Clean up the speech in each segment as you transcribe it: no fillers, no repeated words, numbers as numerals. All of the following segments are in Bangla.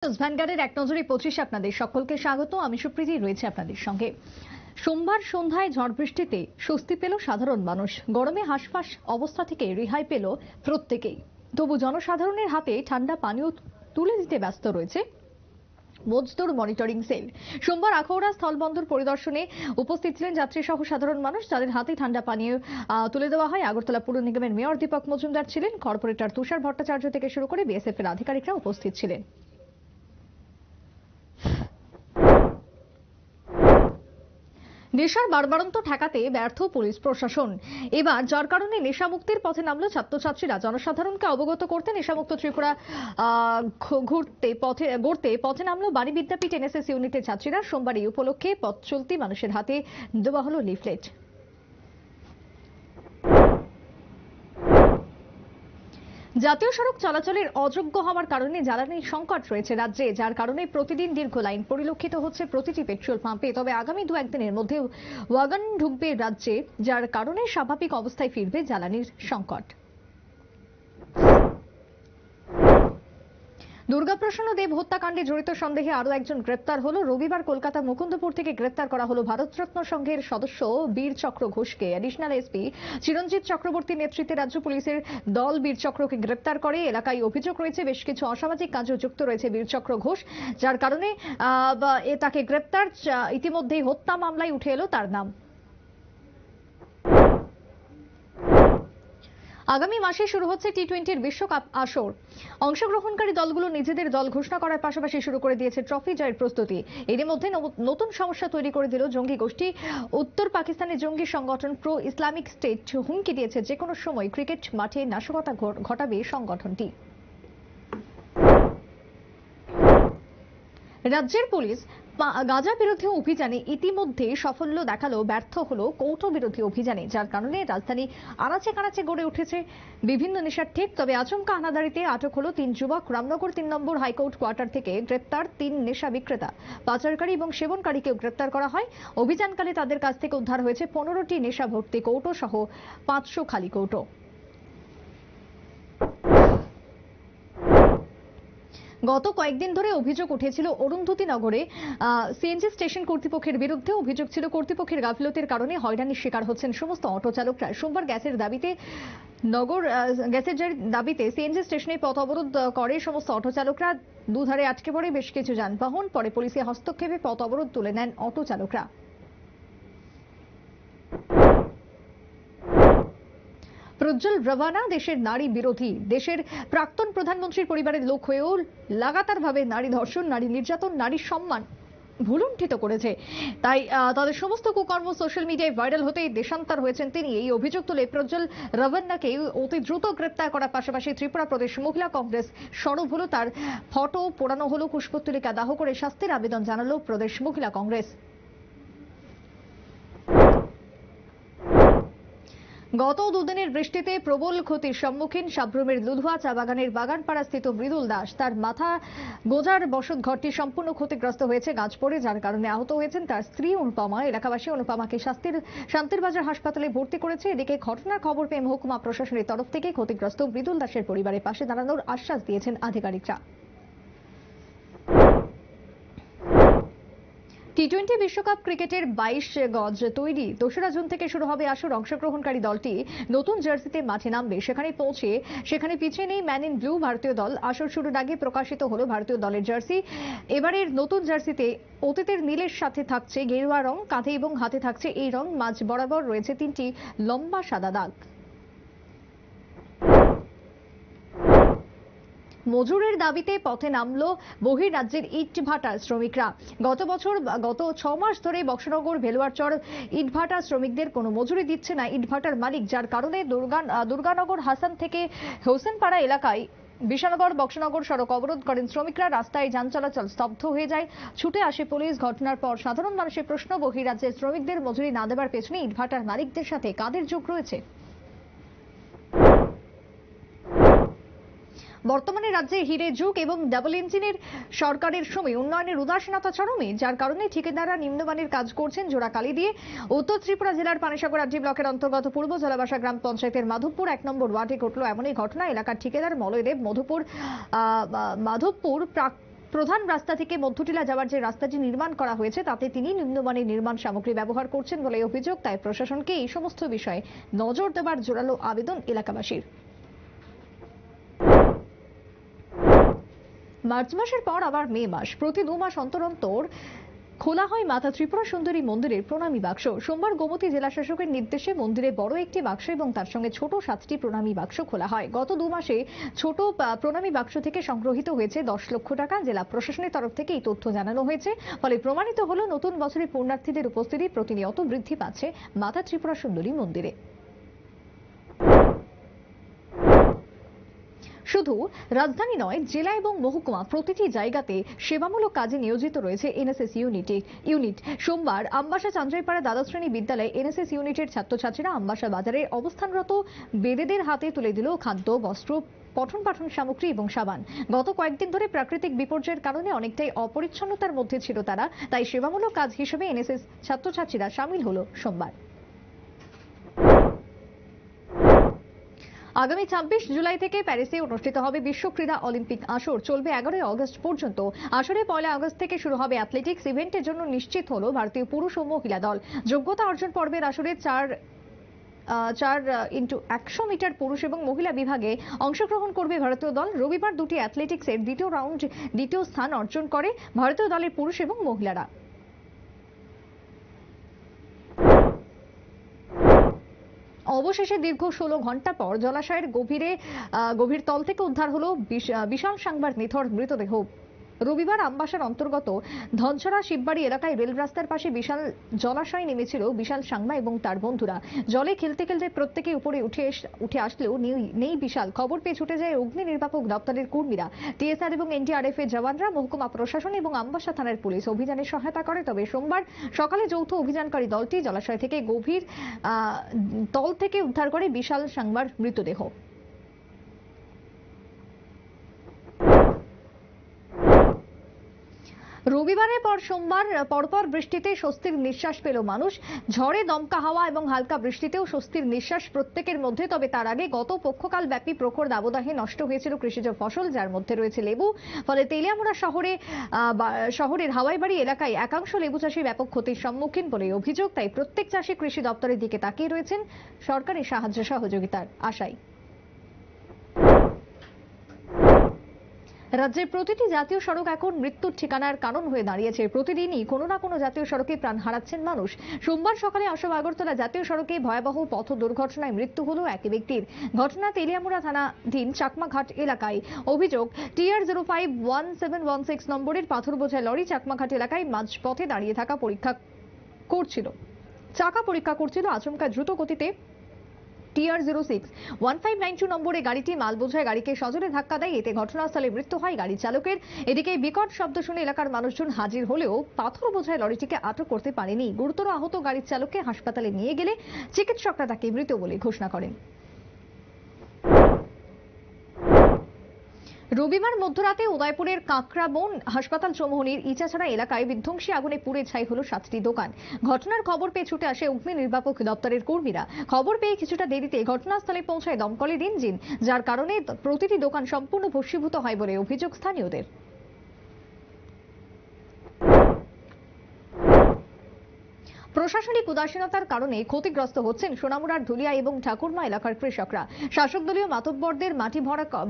ভ্যানগার্ডের এক নজরে 25 আপনাদের সকলকে স্বাগত। আমি সুপ্রীতি রয়েছে আপনাদের সঙ্গে। সোমবার সন্ধ্যায় ঝড় বৃষ্টিতে স্বস্তি পেল সাধারণ মানুষ। গরমে হাঁসফাঁস অবস্থা থেকে রেহাই পেল প্রত্যেকেই। তবু জনসাধারণের হাতে ঠান্ডা পানীয় তুলে দিতে ব্যস্ত রয়েছে মজদুর মনিটরিং সেল। সোমবার আখাউড়া স্থলবন্দর পরিদর্শনে উপস্থিত ছিলেন যাত্রী সহ সাধারণ মানুষ, যাদের হাতে ঠান্ডা পানীয় তুলে দেওয়া হয়। আগরতলা পুর নিগমের মেয়র দীপক মজুমদার ছিলেন, কর্পোরেটর তুষার ভট্টাচার্য থেকে শুরু করে বিএসএফ এর আধিকারিকরা উপস্থিত ছিলেন। নেশার বাড়বাড়ন্ত ঠেকাতে ব্যর্থ পুলিশ প্রশাসন। এবার যার কারণে নেশামুক্তির পথে নামলো ছাত্রছাত্রীরা। জনসাধারণকে অবগত করতে নেশামুক্ত ত্রিপুরা গড়তে পথে নামলো বাণী বিদ্যাপীঠ এনএসএস ইউনিটের ছাত্রীরা। সোমবার এই উপলক্ষে পথ চলতি মানুষের হাতে দেওয়া হলো লিফলেট। জাতীয় সড়ক চলাচলের অযোগ্য হওয়ার কারণে জ্বালানির সংকট রয়েছে রাজ্যে, যার কারণে প্রতিদিন দীর্ঘ লাইন পরিলক্ষিত হচ্ছে প্রতিটি পেট্রোল পাম্পে। তবে আগামী 2-1 দিনের মধ্যে ওয়াগন ঢুকবে রাজ্যে, যার কারণে স্বাভাবিক অবস্থায় ফিরবে জ্বালানির সংকট। দুর্গাপ্রসন্ন দেব হত্যাকাণ্ডে জড়িত সন্দেহে আরো একজন গ্রেপ্তার হলো। রবিবার কলকাতা মুকুন্দপুর থেকে গ্রেপ্তার করা হলো ভারতরত্ন সংঘের সদস্য বীরচক্র ঘোষকে। অ্যাডিশনাল এসপি চিরঞ্জিত চক্রবর্তীর নেতৃত্বে রাজ্য পুলিশের দল বীরচক্রকে গ্রেপ্তার করে। এলাকায় অভিযোগ রয়েছে বেশ কিছু অসামাজিক কাজে যুক্ত রয়েছে বীরচক্র ঘোষ, যার কারণে তাকে গ্রেপ্তার। ইতিমধ্যেই হত্যা মামলায় উঠে এলো তার নাম। আগামী মাসে শুরু হচ্ছে টি-20 বিশ্বকাপ আসর। অংশগ্রহণকারী দলগুলো নিজেদের দল ঘোষণা করার পাশাপাশি শুরু করে দিয়েছে ট্রফি জয়ের প্রস্তুতি। এর মধ্যে নতুন সমস্যা তৈরি করে দিল জঙ্গি গোষ্ঠী। উত্তর পাকিস্তানের জঙ্গি সংগঠন প্রো ইসলামিক স্টেট হুমকি দিয়েছে যে কোনো সময় ক্রিকেট মাঠে নাশকতা ঘটাবে সংগঠনটি। রাজ্যের পুলিশ গাঁজা বিরোধী অভিযানে ইতিমধ্যে সাফল্য দেখালো, ব্যর্থ হলো কৌটো বিরোধী অভিযানে, যার কারণে রাজধানী আনাচে কানাচে গড়ে উঠেছে বিভিন্ন নেশার ঠেক। তবে আচমকা হানাদারিতে আটক হলো 3 যুবক। রামনগর 3 নম্বর হাইকোর্ট কোয়ার্টার থেকে গ্রেপ্তার 3 নেশা বিক্রেতা, পাচারকারী এবং সেবনকারীকেও গ্রেপ্তার করা হয়। অভিযানকালে তাদের কাছ থেকে উদ্ধার হয়েছে 15টি নেশা ভর্তি কৌটো সহ 500 খালি কৌটো। গত কয়েকদিন ধরে অভিযোগ উঠেছিল অরুন্ধতী নগরে সিএনজি স্টেশন কর্তৃপক্ষের বিরুদ্ধে। অভিযোগ ছিল কর্তৃপক্ষের গাফিলতির কারণে হয়রানির শিকার হচ্ছেন সমস্ত অটো চালকরা। সোমবার গ্যাসের দাবিতে সিএনজি স্টেশনে পথ অবরোধ করে সমস্ত অটো চালকরা। দুধারে আটকে পড়ে বেশ কিছু যানবাহন। পরে পুলিশের হস্তক্ষেপে পথ অবরোধ তুলে নেন অটো চালকরা। প্রজ্জ্বল রাভানা দেশের নারী বিরোধী। দেশের প্রাক্তন প্রধানমন্ত্রীর পরিবারের লোক হয়েও লাগাতারভাবে নারী ধর্ষণ, নারী নির্যাতন, নারীর সম্মান ভুলুণ্ঠিত করেছে। তাই তাদের সমস্ত কুকর্ম সোশ্যাল মিডিয়ায় ভাইরাল হতেই দেশান্তর হয়েছেন তিনি। এই অভিযোগ তুলে প্রজ্জ্বল রাভান্নাকে অতি দ্রুত গ্রেপ্তার করার পাশাপাশি ত্রিপুরা প্রদেশ মহিলা কংগ্রেস সরব হলো, তার ফটো পোড়ানো হলো, পুষ্পস্তলিকা দাহ করে শাস্তির আবেদন জানালো প্রদেশ মহিলা কংগ্রেস। গত দুদিনের বৃষ্টিতে প্রবল ক্ষতির সম্মুখীন সাব্রুমের লুধুয়া চা বাগানের বাগানপাড়া স্থিত মৃদুল দাস। তার মাথা গোজার বসত ঘরটি সম্পূর্ণ ক্ষতিগ্রস্ত হয়েছে গাছ পড়ে, যার কারণে আহত হয়েছেন তার স্ত্রী অনুপমা। এলাকাবাসী অনুপমাকে শান্তিরবাজার হাসপাতালে ভর্তি করেছে। এদিকে ঘটনার খবর পেয়ে মহকুমা প্রশাসনের তরফ থেকে ক্ষতিগ্রস্ত মৃদুল দাসের পরিবারের পাশে দাঁড়ানোর আশ্বাস দিয়েছেন আধিকারিকরা। টি-20 বিশ্বকাপ ক্রিকেটের 22 গজ তৈরি। 2রা জুন থেকে শুরু হবে আসর। অংশগ্রহণকারী দলটি নতুন জার্সিতে মাঠে নামবে। সেখানে পিছিয়ে নেই ম্যান ইন ব্লু ভারতীয় দল। আসর শুরুর আগে প্রকাশিত হলো ভারতীয় দলের জার্সি। এবারের নতুন জার্সিতে অতীতের নীলের সাথে থাকছে গেরুয়া রং, কাঁধে এবং হাতে থাকছে এই রং। মাঝ বরাবর রয়েছে 3টি লম্বা সাদা দাগ। মজুরের দাবিতে পথে নামলো বহির্রাজ্যের ইটভাটার শ্রমিকরা। গত 6 মাস ধরে বক্সনগর ভেলুয়ারচর ইটভাটা শ্রমিকদের কোনো মজুরি দিচ্ছে না ইটভাটার মালিক, যার কারণে দুর্গানগর হাসান থেকে হোসেনপাড়া এলাকায় বিশানগর বক্সনগর সড়ক অবরোধ করেন শ্রমিকরা। রাস্তায় যান চলাচল স্তব্ধ হয়ে যায়। ছুটে আসে পুলিশ। ঘটনার পর সাধারণ মানুষের প্রশ্ন, বহির্রাজ্যের শ্রমিকদের মজুরি না দেওয়ার পেছনে ইটভাটার মালিকদের সাথে কাদের যোগ রয়েছে? বর্তমানে রাজ্যে হিরে যুগ এবং ডাবল ইঞ্জিনের সরকারের সময় উন্নয়নের উদাসীনতা চরমে, যার কারণে ঠিকাদাররা নিম্নমানের কাজ করছেন জোড়া কালি দিয়ে। উত্তর ত্রিপুরা জেলার পানিসাগর আড্ডি ব্লকের অন্তর্গত পূর্ব জলাবাসা গ্রাম পঞ্চায়েতের মাধবপুর 1 নম্বর ওয়ার্ডে ঘটল এমনই ঘটনা। এলাকার ঠিকাদার মলয় দেব মাধবপুর প্রধান রাস্তা থেকে মধ্যটিলা যাওয়ার যে রাস্তাটি নির্মাণ করা হয়েছে তাতে তিনি নিম্নমানের নির্মাণ সামগ্রী ব্যবহার করছেন বলে অভিযোগ। তাই প্রশাসনকে এই সমস্ত বিষয়ে নজর দেওয়ার জোরালো আবেদন এলাকাবাসীর। মার্চ মাসের পর আবার মে মাস, প্রতি 2 মাস অন্তর অন্তর খোলা হয় মাতা ত্রিপুরা সুন্দরী মন্দিরের প্রণামী বাক্স। সোমবার গোমতী জেলা শাসকের নির্দেশে মন্দিরে বড় একটি বাক্স এবং তার সঙ্গে ছোট 7টি প্রণামী বাক্স খোলা হয়। গত 2 মাসে ছোট প্রণামী বাক্স থেকে সংগ্রহিত হয়েছে 10 লক্ষ টাকা। জেলা প্রশাসনের তরফ থেকে এই তথ্য জানানো হয়েছে। ফলে প্রমাণিত হলো নতুন বছরে পুণ্যার্থীদের উপস্থিতি প্রতিনিয়ত বৃদ্ধি পাচ্ছে মাতা ত্রিপুরা সুন্দরী মন্দিরে। শুধু রাজধানী নয়, জেলা এবং মহকুমা প্রতিটি জায়গাতে সেবামূলক কাজে নিয়োজিত রয়েছে এনএসএস ইউনিট। সোমবার আমবাসা চান্দ্রাইপাড়া দ্বাদশ শ্রেণী বিদ্যালয়ে এনএসএস ইউনিটের ছাত্রছাত্রীরা আমবাসা বাজারে অবস্থানরত বেদেদের হাতে তুলে দিল খাদ্য, বস্ত্র, পঠন পাঠন সামগ্রী এবং সাবান। গত কয়েকদিন ধরে প্রাকৃতিক বিপর্যয়ের কারণে অনেকটাই অপরিচ্ছন্নতার মধ্যে ছিল তারা, তাই সেবামূলক কাজ হিসেবে এনএসএস ছাত্রছাত্রীরা সামিল হলো সোমবার। আগামী 26 জুলাই থেকে প্যারিসে অনুষ্ঠিত হবে বিশ্ব ক্রীড়া অলিম্পিক আসর। চলবে 11 আগস্ট পর্যন্ত। আসরে 1 আগস্ট থেকে শুরু হবে অ্যাথলেটিক্স ইভেন্টের জন্য নিশ্চিত হলো ভারতীয় পুরুষ ও মহিলা দল। যোগ্যতা অর্জন পর্বের আসরে 4x100 মিটার পুরুষ এবং মহিলা বিভাগে অংশগ্রহণ করবে ভারতীয় দল। রবিবার দুটি অ্যাথলেটিক্সের দ্বিতীয় স্থান অর্জন করে ভারতীয় দলের পুরুষ এবং মহিলারা। অবশেষে দীর্ঘ 16 ঘন্টা পর জলাশয়ের গভীর তল থেকে উদ্ধার হলো বিশাল সাংবার নিথর মৃতদেহ। রবিবার আমবাসার অন্তর্গত ধনছড়া শিববাড়ি এলাকায় রেল রাস্তার পাশে বিশাল জলাশয়ে নেমেছিল বিশাল সাংমা এবং তার বন্ধুরা। জলে খেলতে খেলতে প্রত্যেকে উপরে উঠে আসলেও নেই বিশাল। খবর পেয়ে ছুটে যায় অগ্নি নির্বাপক দপ্তরের কর্মীরা, টিএসআর এবং এনডিআরএফ এর জওয়ানরা, মহকুমা প্রশাসন এবং আমবাসা থানার পুলিশ অভিযানে সহায়তা করে। তবে সোমবার সকালে যৌথ অভিযানকারী দলটি জলাশয় থেকে গভীর তল থেকে উদ্ধার করে বিশাল সাংমার মৃতদেহ। রবিবারের পর সোমবার পরপর বৃষ্টিতে স্বস্তির নিঃশ্বাস পেল মানুষ। ঝড়ে দমকা হাওয়া এবং হালকা বৃষ্টিতেও স্বস্তির নিঃশ্বাস প্রত্যেকের মধ্যে। তবে তার আগে গত পক্ষকাল ব্যাপী প্রখর দাবদাহে নষ্ট হয়েছিল কৃষিজ ফসল, যার মধ্যে রয়েছে লেবু। ফলে তেলিয়ামুড়া শহরের হাওয়াইবাড়ি এলাকায় একাংশ লেবু চাষী ব্যাপক ক্ষতির সম্মুখীন বলে অভিযোগ। তাই প্রত্যেক চাষী কৃষি দপ্তরের দিকে তাকিয়ে রয়েছেন সরকারি সাহায্য সহযোগিতার আশায়। রাজ্যের প্রতিটি জাতীয় সড়ক এখন মৃত্যুর ঠিকানার কারণ হয়ে দাঁড়িয়েছে। প্রতিদিনই কোনো না কোনো জাতীয় সড়কে প্রাণ হারাচ্ছেন মানুষ। সোমবার সকালে আসাম আগরতলা জাতীয় সড়কে ভয়াবহ পথ দুর্ঘটনায় মৃত্যু হলো এক ব্যক্তির। ঘটনা তেলিয়ামুড়া থানাধীন চাকমাঘাট এলাকায়। অভিযোগ, TR051716 নম্বরের পাথর বোঝাই লরি চাকমাঘাট এলাকায় মাঝপথে দাঁড়িয়ে থাকা চাকা পরীক্ষা করছিল। আচমকা দ্রুত গতিতে TR061592 নম্বরে গাড়িটি মাল বোঝায় গাড়িকে সজোরে ধাক্কা দেয়। এতে ঘটনাস্থলে মৃত্যু হয় গাড়ি চালকের। এদিকে বিকট শব্দ শুনে এলাকার মানুষজন হাজির হলেও পাথর বোঝায় লরিটিকে আটক করতে পারেনি। গুরুতর আহত গাড়ির চালককে হাসপাতালে নিয়ে গেলে চিকিৎসকরা তাকে মৃত বলে ঘোষণা করেন। রবিবার মধ্যরাতে উদয়পুরের কাঁকড়াবন হাসপাতাল চৌমুহনীর ইচাছড়া এলাকায় বিধ্বংসী আগুনে পুড়ে ছাই হলো 7টি দোকান। ঘটনার খবর পেয়ে ছুটে আসে অগ্নি নির্বাপক দপ্তরের কর্মীরা। খবর পেয়ে কিছুটা দেরিতে ঘটনাস্থলে পৌঁছায় দমকলের ইঞ্জিন, যার কারণে প্রতিটি দোকান সম্পূর্ণ ভস্মীভূত হয় বলে অভিযোগ স্থানীয়দের। প্রশাসনিক উদাসীনতার কারণে ক্ষতিগ্রস্ত হচ্ছেন সোনামুড়ার ধুলিয়া এবং ঠাকুরমা এলাকার কৃষকরা। শাসক দলীয় মাতব্বরদের মাটি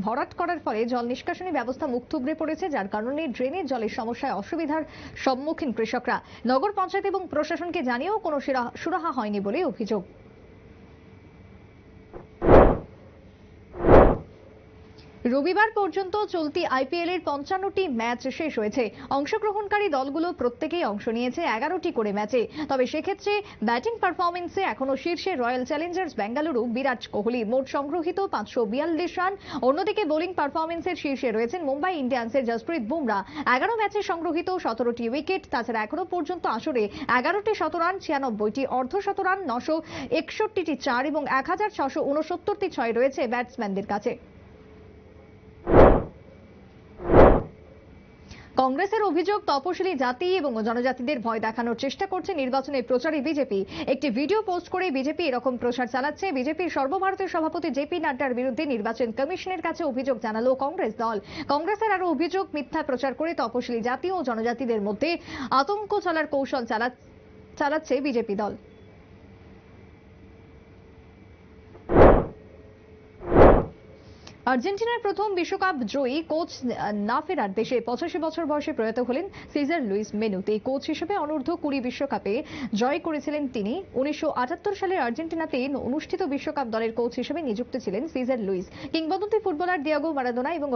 ভরাট করার ফলে জল নিষ্কাশনী ব্যবস্থা মুখ থুবড়ে পড়েছে, যার কারণে ড্রেনের জলের সমস্যায় অসুবিধার সম্মুখীন কৃষকরা। নগর পঞ্চায়েত এবং প্রশাসনকে জানিয়েও কোনো সুরাহা হয়নি বলে অভিযোগ। রবিবার পর্যন্ত চলতি আইপিএল এর 55টি ম্যাচ শেষ হয়েছে। অংশগ্রহণকারী দলগুলো প্রত্যেকেই অংশ নিয়েছে 11টি করে ম্যাচে। তবে সেক্ষেত্রে ব্যাটিং পারফরমেন্সে এখনো শীর্ষে রয়্যাল চ্যালেঞ্জার্স বেঙ্গালুরু বিরাট কোহলি, মোট সংগ্রহিত 542 রান। অন্যদিকে বোলিং পারফরমেন্সের শীর্ষে রয়েছেন মুম্বাই ইন্ডিয়ান্সের জসপ্রীত বুমরা, 11 ম্যাচে সংগ্রহিত 17টি উইকেট। তাছাড়া এখনো পর্যন্ত আসরে 11টি শতরান, 96টি অর্ধশতরান, 961টি 4 এবং 1669টি 6 রয়েছে ব্যাটসম্যানদের কাছে। কংগ্রেসের অভিযোগ, তপশিলি জাতি এবং জনজাতিদের ভয় দেখানোর চেষ্টা করছে নির্বাচনের প্রচারে বিজেপি। একটি ভিডিও পোস্ট করে বিজেপি এরকম প্রচার চালাচ্ছে। বিজেপির সর্বভারতীয় সভাপতি জেপি নাড্ডার বিরুদ্ধে নির্বাচন কমিশনের কাছে অভিযোগ জানালো কংগ্রেস দল। কংগ্রেসের আরো অভিযোগ, মিথ্যা প্রচার করে তপশিলি জাতি ও জনজাতিদের মধ্যে আতঙ্ক চলার কৌশল চালাচ্ছে বিজেপি দল। আর্জেন্টিনার প্রথম বিশ্বকাপ জয়ী কোচ না ফেরার দেশে 85 বছর বয়সে প্রয়াত হলেন সিজার লুইস মেনুতে। কোচ হিসেবে অনূর্ধ্ব 20 বিশ্বকাপে জয় করেছিলেন তিনি। 1978 সালে আর্জেন্টিনাতে অনুষ্ঠিত বিশ্বকাপ দলের কোচ হিসেবে নিযুক্ত ছিলেন সিজার লুইস। কিংবদন্তি ফুটবলার ডিয়েগো মারাদোনা এবং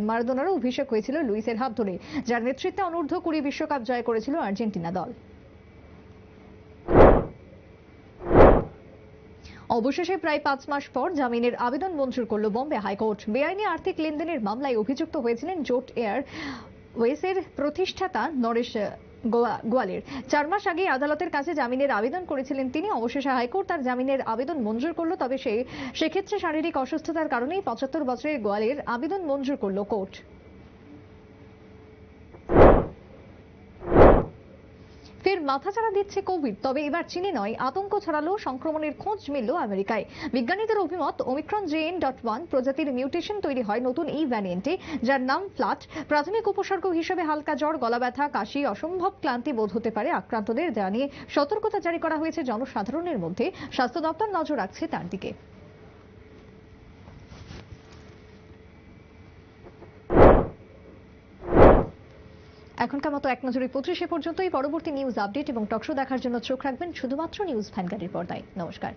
মারাদোনারও অভিষেক হয়েছিল লুইসের হাত ধরে, যার নেতৃত্বে অনূর্ধ্ব 20 বিশ্বকাপ জয় করেছিল আর্জেন্টিনা দল। অবশেষে প্রায় 5 মাস পর জামিনের আবেদন মঞ্জুর করল বম্বে হাইকোর্ট। বেআইনি আর্থিক লেনদেনের মামলায় অভিযুক্ত হয়েছিলেন জোট এয়ারওয়েজের প্রতিষ্ঠাতা নরেশ গোয়ালের। 4 মাস আগে আদালতের কাছে জামিনের আবেদন করেছিলেন তিনি। অবশেষে হাইকোর্ট তার জামিনের আবেদন মঞ্জুর করল। তবে সেক্ষেত্রে শারীরিক অসুস্থতার কারণেই 75 বছরের গোয়ালের আবেদন মঞ্জুর করল কোর্ট। ফের মাথাচাড়া দিচ্ছে কোভিড, তবে এবার চীনে নয়, আতঙ্ক ছড়ালো, সংক্রমণের খোঁজ মিলল আমেরিকায়। বিজ্ঞানীদের অভিমত, ওমিক্রন JN.1 প্রজাতির মিউটেশন তৈরি হয় নতুন এই ভ্যারিয়েন্টে, যার নাম ফ্লাট। প্রাথমিক উপসর্গ হিসেবে হালকা জ্বর, গলা ব্যথা, কাশি, অসম্ভব ক্লান্তি বোধ হতে পারে আক্রান্তদের। দেওয়া নিয়ে সতর্কতা জারি করা হয়েছে জনসাধারণের মধ্যে। স্বাস্থ্য দপ্তর নজর রাখছে তার দিকে। এখনকার মতো এক নজরে 25 পর্যন্তই। পরবর্তী নিউজ আপডেট এবং টকশো দেখার জন্য চোখ রাখবেন শুধুমাত্র নিউজ ভ্যানগার্ডের পর্দায়। নমস্কার।